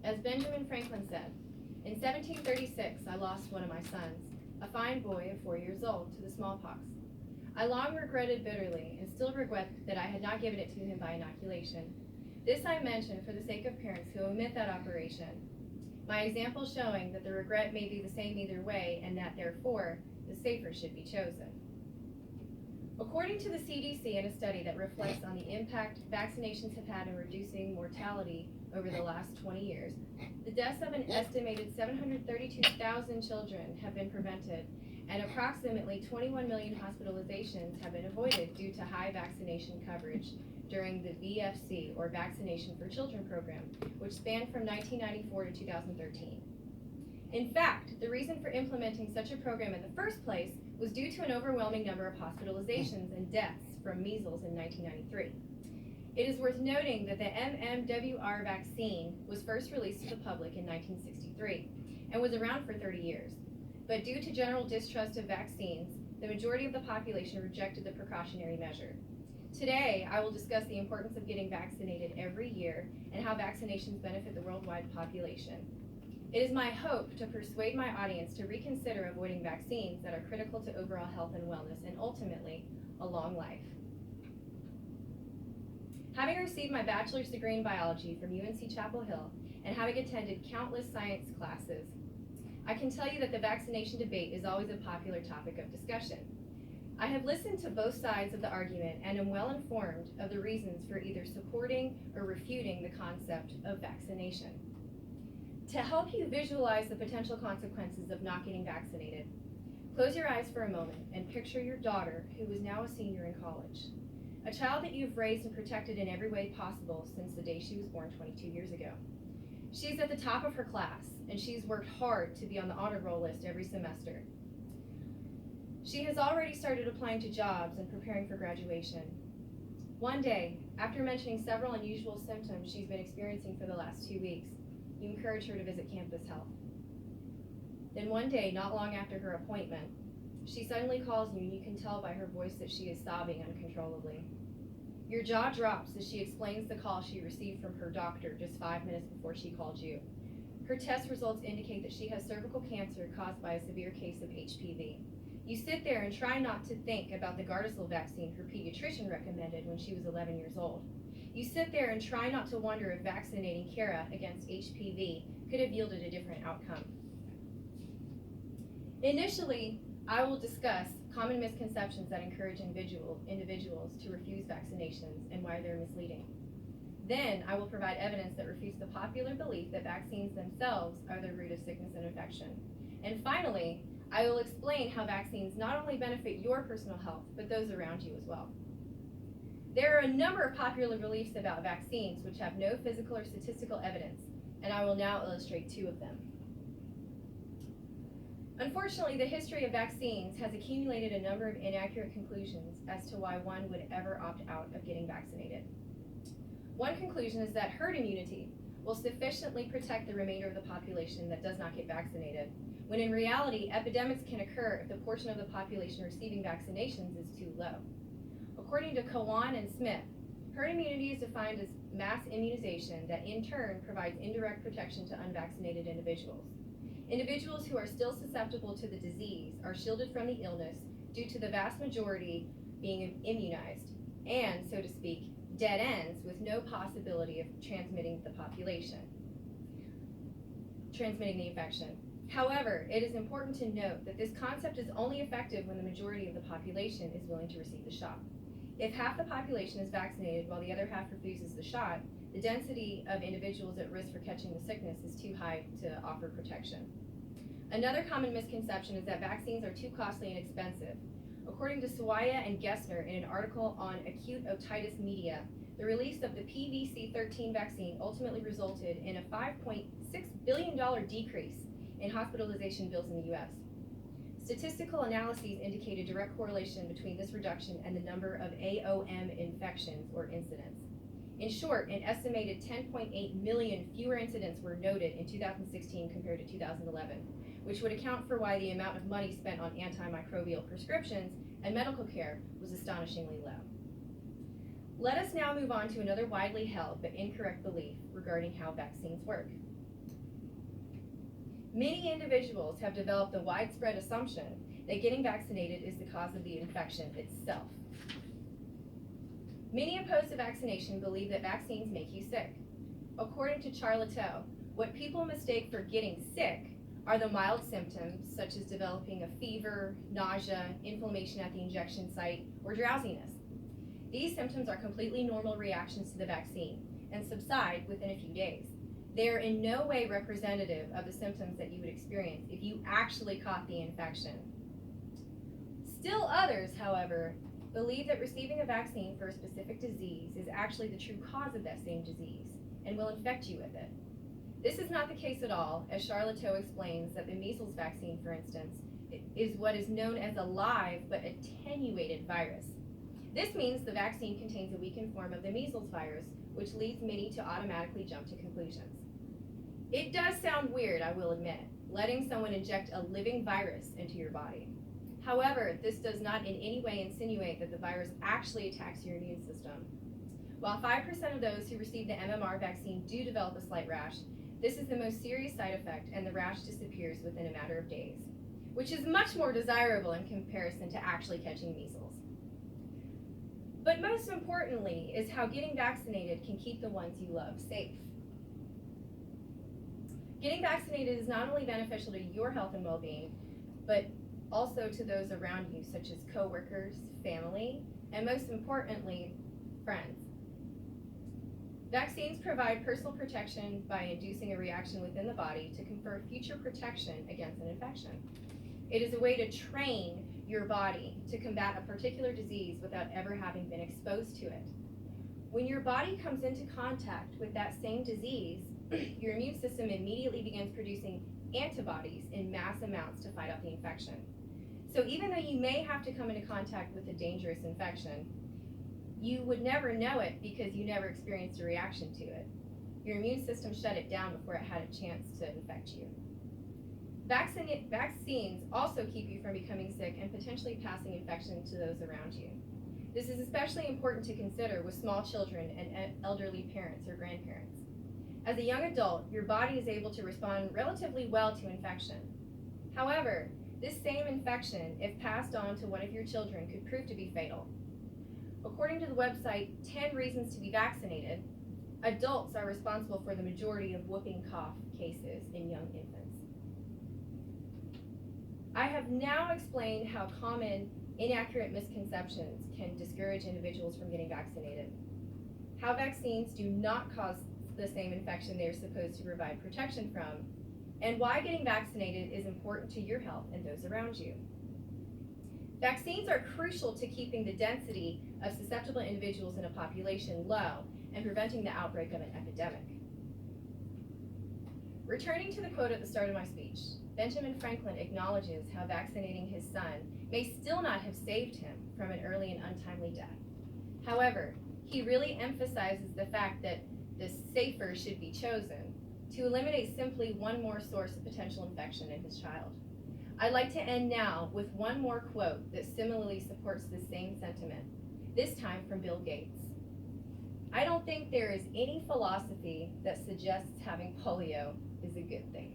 As Benjamin Franklin said, in 1736 I lost one of my sons, a fine boy of 4 years old, to the smallpox. I long regretted bitterly, and still regret that I had not given it to him by inoculation. This I mention for the sake of parents who omit that operation, my example showing that the regret may be the same either way, and that therefore the safer should be chosen. According to the CDC in a study that reflects on the impact vaccinations have had in reducing mortality over the last 20 years, the deaths of an estimated 732,000 children have been prevented, and approximately 21 million hospitalizations have been avoided due to high vaccination coverage during the VFC, or Vaccination for Children program, which spanned from 1994 to 2013. In fact, the reason for implementing such a program in the first place was due to an overwhelming number of hospitalizations and deaths from measles in 1993. It is worth noting that the MMWR vaccine was first released to the public in 1963 and was around for 30 years. But due to general distrust of vaccines, the majority of the population rejected the precautionary measure. Today, I will discuss the importance of getting vaccinated every year and how vaccinations benefit the worldwide population. It is my hope to persuade my audience to reconsider avoiding vaccines that are critical to overall health and wellness and ultimately a long life. Having received my bachelor's degree in biology from UNC Chapel Hill and having attended countless science classes, I can tell you that the vaccination debate is always a popular topic of discussion. I have listened to both sides of the argument and am well informed of the reasons for either supporting or refuting the concept of vaccination. To help you visualize the potential consequences of not getting vaccinated, close your eyes for a moment and picture your daughter, who is now a senior in college, a child that you've raised and protected in every way possible since the day she was born 22 years ago. She's at the top of her class, and she's worked hard to be on the honor roll list every semester. She has already started applying to jobs and preparing for graduation. One day, after mentioning several unusual symptoms she's been experiencing for the last 2 weeks, you encourage her to visit campus health. Then one day, not long after her appointment, she suddenly calls you, and you can tell by her voice that she is sobbing uncontrollably. Your jaw drops as she explains the call she received from her doctor just 5 minutes before she called you. Her test results indicate that she has cervical cancer caused by a severe case of HPV. You sit there and try not to think about the Gardasil vaccine her pediatrician recommended when she was 11 years old. You sit there and try not to wonder if vaccinating Kara against HPV could have yielded a different outcome. Initially, I will discuss common misconceptions that encourage individuals to refuse vaccinations and why they're misleading. Then I will provide evidence that refutes the popular belief that vaccines themselves are the root of sickness and infection. And finally, I will explain how vaccines not only benefit your personal health, but those around you as well. There are a number of popular beliefs about vaccines which have no physical or statistical evidence, and I will now illustrate 2 of them. Unfortunately, the history of vaccines has accumulated a number of inaccurate conclusions as to why one would ever opt out of getting vaccinated. One conclusion is that herd immunity will sufficiently protect the remainder of the population that does not get vaccinated, when in reality, epidemics can occur if the portion of the population receiving vaccinations is too low. According to Cowan and Smith, herd immunity is defined as mass immunization that in turn provides indirect protection to unvaccinated individuals. Individuals who are still susceptible to the disease are shielded from the illness due to the vast majority being immunized, and, so to speak, dead ends with no possibility of transmitting the infection. However, it is important to note that this concept is only effective when the majority of the population is willing to receive the shot. If half the population is vaccinated while the other half refuses the shot, the density of individuals at risk for catching the sickness is too high to offer protection. Another common misconception is that vaccines are too costly and expensive. According to Sawaya and Gessner in an article on acute otitis media, the release of the PVC-13 vaccine ultimately resulted in a $5.6 billion decrease in hospitalization bills in the U.S. Statistical analyses indicate a direct correlation between this reduction and the number of AOM infections or incidents. In short, an estimated 10.8 million fewer incidents were noted in 2016 compared to 2011, which would account for why the amount of money spent on antimicrobial prescriptions and medical care was astonishingly low. Let us now move on to another widely held but incorrect belief regarding how vaccines work. Many individuals have developed the widespread assumption that getting vaccinated is the cause of the infection itself. Many opposed to vaccination believe that vaccines make you sick. According to Charlotte, what people mistake for getting sick are the mild symptoms such as developing a fever, nausea, inflammation at the injection site, or drowsiness. These symptoms are completely normal reactions to the vaccine and subside within a few days. They are in no way representative of the symptoms that you would experience if you actually caught the infection. Still others, however, believe that receiving a vaccine for a specific disease is actually the true cause of that same disease and will infect you with it. This is not the case at all, as Charlotte explains that the measles vaccine, for instance, is what is known as a live but attenuated virus. This means the vaccine contains a weakened form of the measles virus, which leads many to automatically jump to conclusions. It does sound weird, I will admit, letting someone inject a living virus into your body. However, this does not in any way insinuate that the virus actually attacks your immune system. While 5% of those who receive the MMR vaccine do develop a slight rash, this is the most serious side effect, and the rash disappears within a matter of days, which is much more desirable in comparison to actually catching measles. But most importantly is how getting vaccinated can keep the ones you love safe. Getting vaccinated is not only beneficial to your health and well-being, but also to those around you, such as coworkers, family, and most importantly, friends. Vaccines provide personal protection by inducing a reaction within the body to confer future protection against an infection. It is a way to train your body to combat a particular disease without ever having been exposed to it. When your body comes into contact with that same disease, your immune system immediately begins producing antibodies in mass amounts to fight off the infection. So even though you may have to come into contact with a dangerous infection, you would never know it because you never experienced a reaction to it. Your immune system shut it down before it had a chance to infect you. Vaccines also keep you from becoming sick and potentially passing infection to those around you. This is especially important to consider with small children and elderly parents or grandparents. As a young adult, your body is able to respond relatively well to infection. However, this same infection, if passed on to one of your children, could prove to be fatal. According to the website 10 Reasons to be Vaccinated, adults are responsible for the majority of whooping cough cases in young infants. I have now explained how common inaccurate misconceptions can discourage individuals from getting vaccinated, how vaccines do not cause the same infection they are supposed to provide protection from, and why getting vaccinated is important to your health and those around you. Vaccines are crucial to keeping the density of susceptible individuals in a population low and preventing the outbreak of an epidemic. Returning to the quote at the start of my speech, Benjamin Franklin acknowledges how vaccinating his son may still not have saved him from an early and untimely death. However, he really emphasizes the fact that the safer should be chosen to eliminate simply one more source of potential infection in his child. I'd like to end now with one more quote that similarly supports the same sentiment, this time from Bill Gates. I don't think there is any philosophy that suggests having polio is a good thing.